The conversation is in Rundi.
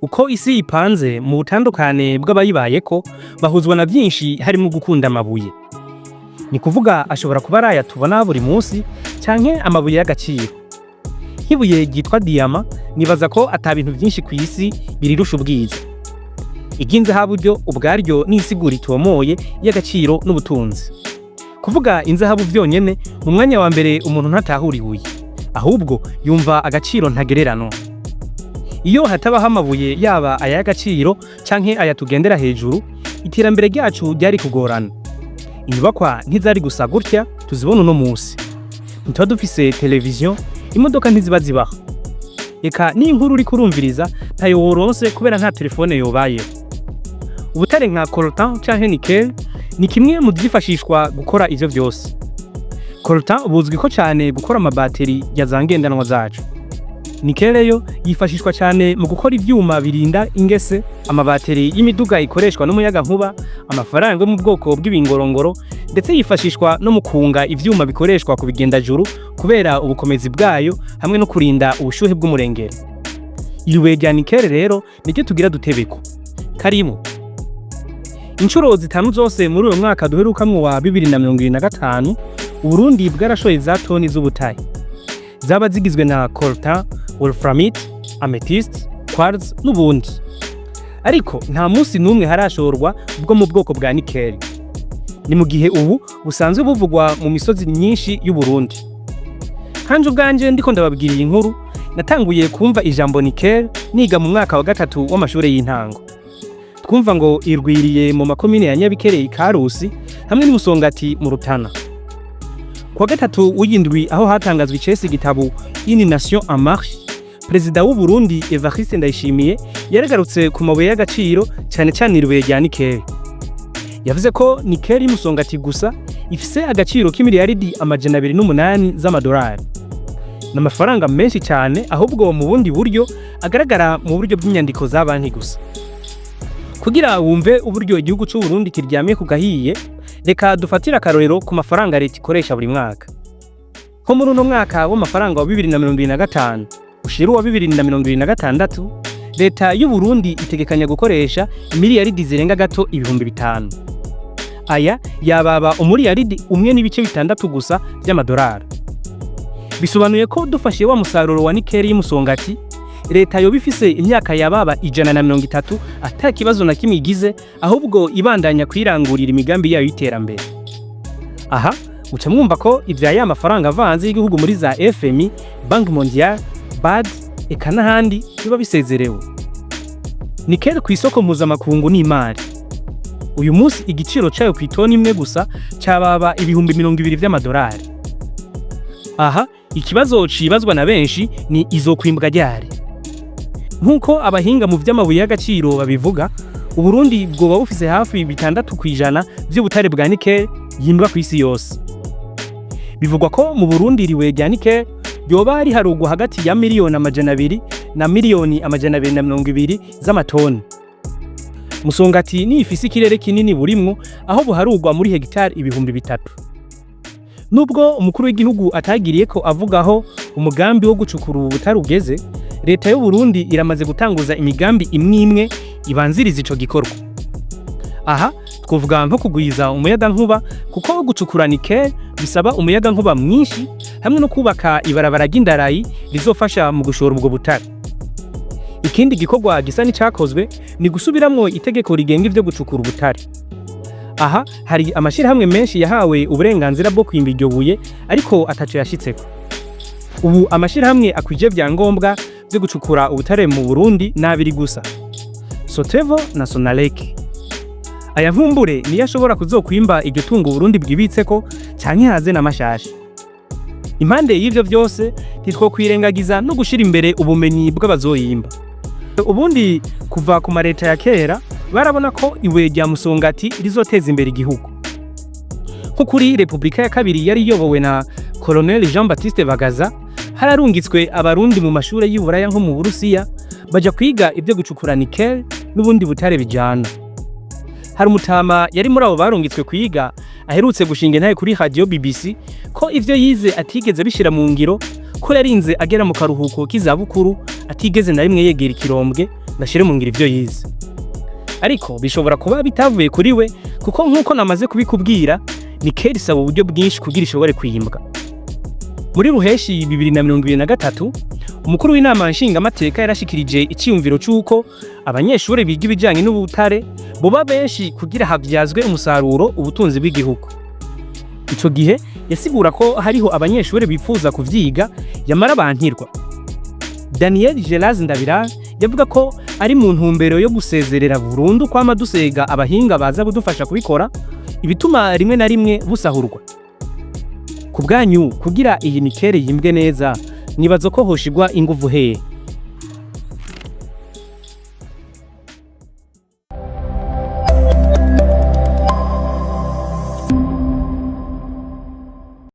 Uko isi ipanze mu butandukane bw'abayibayeko bahuzwa na vyinshi harimo gukunda amabuye. Ni kuvuga ashobora kuba ari aya tubona buri munsi canke amabuye y'agaciro. Nk'ibuye ryitwa diyama nibaza ko ata bintu vyinshi kw'isi birirusha ubwiza. Iry'inzahabu ryo ubwaryo n'isigura itomoye y'agaciro n'ubutunzi. Kuvuga inzahabu vyonyene mu mwanya wa mbere umuntu ntatahura ibuye, ahubwo yumva agaciro ntagererano. Iyo hatabaho amabuye yaba aya y'agaciro canke aya tugendera hejuru, iterambere ryacu ryari kugorana. Inyubakwa ntizari gusa gutya tuzibona uno musi. Ntituba dufise televiziyo, imodoka ntiziba zibaho. Eka n'inkuru uri kurumviriza ntayo woronse kubera nta telefone yobayeho. Ubutare nka coltan canke nickel ni kimwe mu vyifashishwa gukora ivyo vyose. Coltan buzwi ko cane gukora amabateri ya za ngendanwa zacu. Nickel yo yifashishwa cyane mu gukora ivyuma birinda ingese, amabateri y'imiduga ikoreshwa n'umuyaga nkuba, amafaranga yo mu bwoko bw'ibingorongoro, ndetse yifashishwa no mu kunga ivyuma bikoreshwa ku bigendajuru kubera ubukomezi bwayo hamwe no kurinda ubushuhe bw'umurengera. Ibuye rya Nyabikere rero niryo tugira dutebeko. Karimo inshuro zitanu zose muri uyu mwaka duherukamwo wa 2025 Burundi bwarashoye za toni z'ubutare. Zaba zigizwe na coltan, wolframite, amethyst, quartz n'ubundi. Ariko nta munsi numwe harashorwa bwo mu bwoko bwa nickel. Ni mu gihe ubu busanzwe buvugwa mu misozi myinshi y'u Burundi. Kanje ubwanje ndiko ndababwiriye inkuru, natanguye kumva ijambo nickel niga mu mwaka wa gatatu w'amashure y'intango. Twumva ngo irwiriye mu makomine ya Nyabikere ikarusi hamwe n'Musongati mu Rutana. Kwa gatatu w'indwi aho hatangazwe icese igitabo Une nation en marche, Perezida w'u Burundi Evariste Ndayishimiye yaragarutse ku mabuye y'agaciro cyane cyane ibuye rya Nickel. Yavuze ko Nickel y'Musongati gusa ifise agaciro k'imiliyaridi 208 z'amadolari. N'amafaranga menshi cyane ahubwo mu bundi buryo agaragara mu buryo bw'inyandiko za banki gusa. Kugira wumve uburyo igihugu cy'u Burundi kiryamye ku gahiye, reka dufatira akarorero ku mafaranga leta ikoresha buri mwaka. Ko muri uno mwaka w'amafaranga wa 2025 ushira wa 2026, leta y'u Burundi itegekanya gukoresha miliyaridi zirenga gato ibihumbi 5. Aya yababa umuliyaridi umwe n'ibice bitandatu gusa by'amadolari. Bisobanuye ko dufashe wa musaruro wa Nickel y'Musongati, leta yo bifise imyaka yababa 130 ata kibazo na kimwe igize, ahubwo ibandanya kwirangurira imigambi yayo y'iterambere. Aha uca mwumva ko ivya ya mafaranga avanze y'igihugu muri za FMI, Banque Mondiale, BAD, eka n'ahandi biba bisezerewe. Nickel ku isoko mpuzamakungu ni imari. Uyu munsi igiciro cyayo ku itoni imwe gusa cyababa ibihumbi 200 vy'amadolari. Aha ikibazo cibazwa na benshi ni Izokwimbwa ryari. Nk'uko abahinga mu vy'amabuye y'agaciro babivuga, Burundi bwoba bufise hafi 6% vy'ubutare bwa Nickel yimbwa kw'isi yose. Bivugwa ko mu Burundi riwe rya Nickel ryoba riharurwa hagati ya miriyoni 200 na miriyoni 220 z'amatoni. Musongati ni ifise ikirere kinini burimwo aho buharurwa muri hegitari 3000. Nubwo umukuru w'igihugu atagiriye ko avugaho umugambi wo gucukura ubutare ugeze, leta y'u Burundi iramaze gutanguza imigambi imwe ibanziriza ico gikorwa. Aha twovuga nko kugwiza umuyaga nkuba, kuko gucukura Nickel bisaba umuyaga nkuba mwinshi hamwe no kubaka ibarabara ry'indarayi rizofasha mu gushora ubwo butare. Ikindi gikorwa gisa n'icakozwe ni gusubiramwo itegeko rigenga ivyo gucukura ubutare. Aha hari amashirahamwe menshi yahawe uburenganzira bwo kwimba iryo buye, ariko ataco yashitseko. Ubu amashirahamwe akwije vyangombwa byo gucukura ubutare mu Burundi nabiri gusa: Sotevo na Sonalek. Aya nkumbure niyo ashobora kuzokwimba iryo tungo Burundi bwibitseko canke haze n'amashashi. Impande y'ivyo vyose ntitwokwirengagiza no gushira imbere ubumenyi bw'abazoyimba. Ubundi kuva ku mareta ya kera barabona ko ibuye rya Musongati rizoteza imbere igihugu. Nko kuri Republika ya kabiri yari iyobowe na Colonel Jean Baptiste Bagaza, hararungitswe abarundi mu mashure y'Uburaya nko mu Burusiya baja kwiga ibyo gucukura Nickel n'ubundi butare bijana. Hari umutama yari muri abo barungitswe kwiga aherutse gushinga intahe kuri radio BBC ko ivyo yize atigeze bishira mu ngiro, ko yarinze agera mu karuhuko k'izabukuru atigeze na rimwe yegera ikirombwe bashire mu ngiro ivyo yize. Ariko bishobora kuba bitavuye kuri we kuko nk'uko namaze kubikubwira Nyabikere isaba uburyo bwinshi kugira ishobore kwimbwa. Muri ruheshi 2023 umukuru w'inama nshingamateka yarashikirije iciyumviro c'uko abanyeshure biga ibijanye n'ubutare boba benshi kugira havyazwe umusaruro ubutunzi bw'igihugu. Ico gihe yasigura ko hariho abanyeshure bifuza kuvyiga yamara bantirwa. Daniel Gerazi Ndabira yavuga ko ari mu ntumbero yo gusezerera burundu kwama dusega abahinga baza kudufasha kubikora ibituma rimwe na rimwe busahurwa. Kubwanyu kugira iyi Nyabikere yimbwe neza nibazo ko hoshigwa inguvu hehe?